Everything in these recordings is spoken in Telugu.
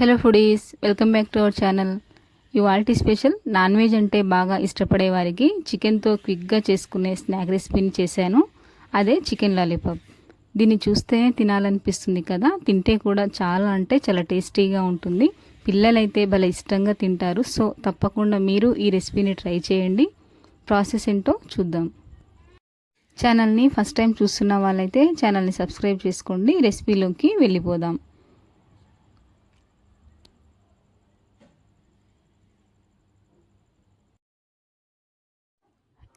Hello foodies, welcome back to our channel. ఇవాల్టి స్పెషల్ నాన్ వెజ్ అంటే బాగా ఇష్టపడే వారికి చికెన్తో క్విక్గా చేసుకునే స్నాక్ రెసిపీని చేశాను. అదే చికెన్ లాలీపాప్. దీన్ని చూస్తేనే తినాలనిపిస్తుంది కదా. తింటే కూడా చాలా అంటే చాలా టేస్టీగా ఉంటుంది. పిల్లలైతే భలే ఇష్టంగా తింటారు. సో తప్పకుండా మీరు ఈ రెసిపీని ట్రై చేయండి. ప్రాసెస్ ఏంటో చూద్దాం. ఛానల్ని ఫస్ట్ టైం చూస్తున్న వాళ్ళైతే ఛానల్ని సబ్స్క్రైబ్ చేసుకోండి. రెసిపీలోకి వెళ్ళిపోదాం.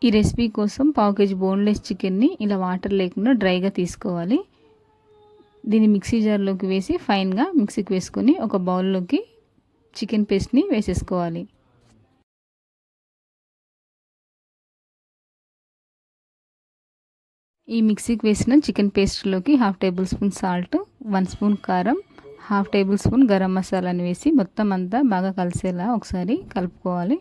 ఈ రెసిపీ కోసం 1/2 kg బోన్లెస్ చికెన్ని ఇలా వాటర్ లేకుండా డ్రైగా తీసుకోవాలి. దీన్ని మిక్సీ జార్లోకి వేసి ఫైన్గా మిక్సీకి వేసుకొని ఒక బౌల్లోకి చికెన్ పేస్ట్ని వేసేసుకోవాలి. ఈ మిక్సీకి వేసిన చికెన్ పేస్ట్లోకి 1/2 టేబుల్ స్పూన్ సాల్ట్, 1 స్పూన్ కారం, 1/2 టేబుల్ స్పూన్ గరం మసాలాని వేసి మొత్తం అంతా బాగా కలిసేలా ఒకసారి కలుపుకోవాలి.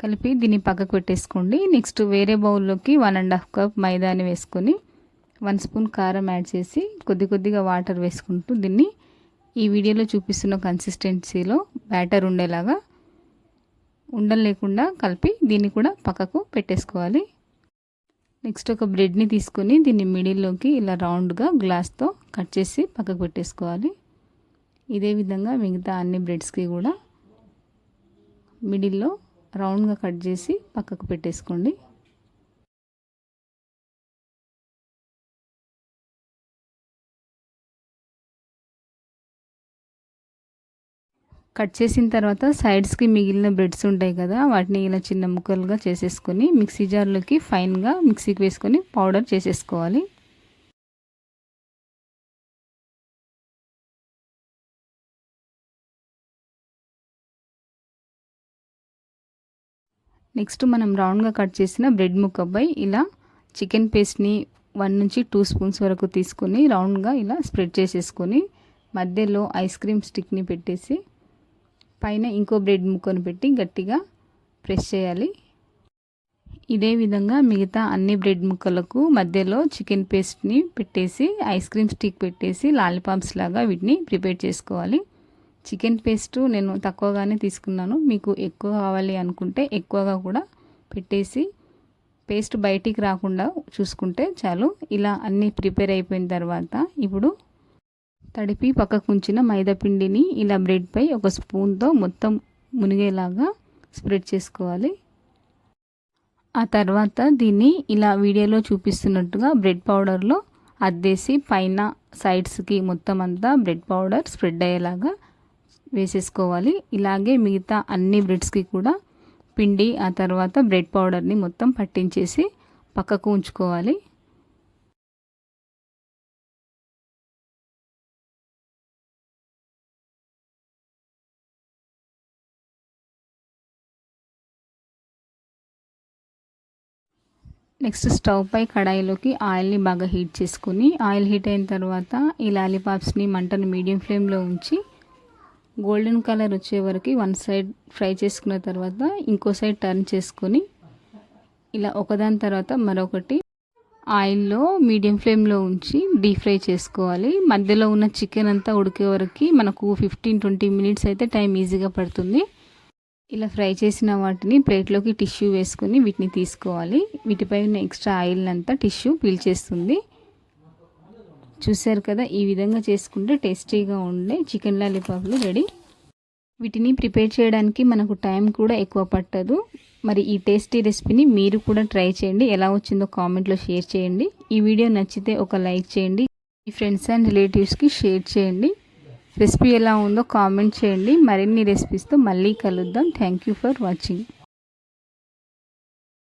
కలిపి దీన్ని పక్కకు పెట్టేసుకోండి. నెక్స్ట్ వేరే బౌల్లోకి 1.5 కప్ మైదాని వేసుకొని 1 స్పూన్ కారం యాడ్ చేసి కొద్దిగా వాటర్ వేసుకుంటూ దీన్ని ఈ వీడియోలో చూపిస్తున్న కన్సిస్టెన్సీలో బ్యాటర్ ఉండేలాగా ఉండలు లేకుండా కలిపి దీన్ని కూడా పక్కకు పెట్టేసుకోవాలి. నెక్స్ట్ ఒక బ్రెడ్ని తీసుకొని దీన్ని మిడిల్లోకి ఇలా రౌండ్గా గ్లాస్తో కట్ చేసి పక్కకు పెట్టేసుకోవాలి. ఇదే విధంగా మిగతా అన్ని బ్రెడ్స్కి కూడా మిడిల్లో రౌండ్గా కట్ చేసి పక్కకు పెట్టేసుకోండి. కట్ చేసిన తర్వాత సైడ్స్కి మిగిలిన బ్రెడ్స్ ఉంటాయి కదా, వాటిని ఇలా చిన్న ముక్కలుగా చేసేసుకొని మిక్సీ జార్లోకి ఫైన్గా మిక్సీకి వేసుకొని పౌడర్ చేసేసుకోవాలి. నెక్స్ట్ మనం రౌండ్గా కట్ చేసిన బ్రెడ్ ముక్కపై ఇలా చికెన్ పేస్ట్ని 1 నుంచి 2 స్పూన్స్ వరకు తీసుకొని రౌండ్గా ఇలా స్ప్రెడ్ చేసేసుకొని మధ్యలో ఐస్ క్రీమ్ స్టిక్ని పెట్టేసి పైన ఇంకో బ్రెడ్ ముక్కను పెట్టి గట్టిగా ప్రెస్ చేయాలి. ఇదే విధంగా మిగతా అన్ని బ్రెడ్ ముక్కలకు మధ్యలో చికెన్ పేస్ట్ని పెట్టేసి ఐస్ క్రీమ్ స్టిక్ పెట్టేసి లాలీపాప్స్ లాగా వీటిని ప్రిపేర్ చేసుకోవాలి. చికెన్ పేస్ట్ నేను తక్కువగానే తీసుకున్నాను. మీకు ఎక్కువ కావాలి అనుకుంటే ఎక్కువగా కూడా పెట్టేసి పేస్ట్ బయటికి రాకుండా చూసుకుంటే చాలు. ఇలా అన్నీ ప్రిపేర్ అయిపోయిన తర్వాత ఇప్పుడు తడిపి పక్కకు ఉంచిన మైదా పిండిని ఇలా బ్రెడ్పై ఒక స్పూన్తో మొత్తం మునిగేలాగా స్ప్రెడ్ చేసుకోవాలి. ఆ తర్వాత దీన్ని ఇలా వీడియోలో చూపిస్తున్నట్టుగా బ్రెడ్ పౌడర్లో అద్దేసి పైన సైడ్స్కి మొత్తం అంతా బ్రెడ్ పౌడర్ స్ప్రెడ్ అయ్యేలాగా వేసేసుకోవాలి. ఇలాగే మిగతా అన్ని బ్రెడ్స్కి కూడా పిండి ఆ తర్వాత బ్రెడ్ పౌడర్ని మొత్తం పట్టించేసి పక్కకు ఉంచుకోవాలి. నెక్స్ట్ స్టవ్ పై కడాయిలోకి ఆయిల్ని బాగా హీట్ చేసుకుని ఆయిల్ హీట్ అయిన తర్వాత ఈ లాలీపాప్స్ని మంటను మీడియం ఫ్లేమ్లో ఉంచి గోల్డెన్ కలర్ వచ్చే వరకు 1 సైడ్ ఫ్రై చేసుకున్న తర్వాత ఇంకో సైడ్ టర్న్ చేసుకొని ఇలా ఒకదాని తర్వాత మరొకటి ఆయిల్లో మీడియం ఫ్లేమ్లో ఉంచి డీప్ ఫ్రై చేసుకోవాలి. మధ్యలో ఉన్న చికెన్ అంతా ఉడికే వరకు మనకు 15-20 మినిట్స్ అయితే టైం ఈజీగా పడుతుంది. ఇలా ఫ్రై చేసిన వాటిని ప్లేట్లోకి టిష్యూ వేసుకొని వీటిని తీసుకోవాలి. వీటిపై ఉన్న ఎక్స్ట్రా ఆయిల్ అంతా టిష్యూ పీల్చేస్తుంది. చూసారు కదా, ఈ విధంగా చేసుకుంటే టేస్టీగా ఉండే చికెన్ లాలీపాప్లు రెడీ. వీటిని ప్రిపేర్ చేయడానికి మనకు టైం కూడా ఎక్కువ పట్టదు. మరి ఈ టేస్టీ రెసిపీని మీరు కూడా ట్రై చేయండి. ఎలా వచ్చిందో కామెంట్లో షేర్ చేయండి. ఈ వీడియో నచ్చితే ఒక లైక్ చేయండి. మీ ఫ్రెండ్స్ అండ్ రిలేటివ్స్కి షేర్ చేయండి. రెసిపీ ఎలా ఉందో కామెంట్ చేయండి. మరిన్ని రెసిపీస్తో మళ్ళీ కలుద్దాం. Thank you for watching.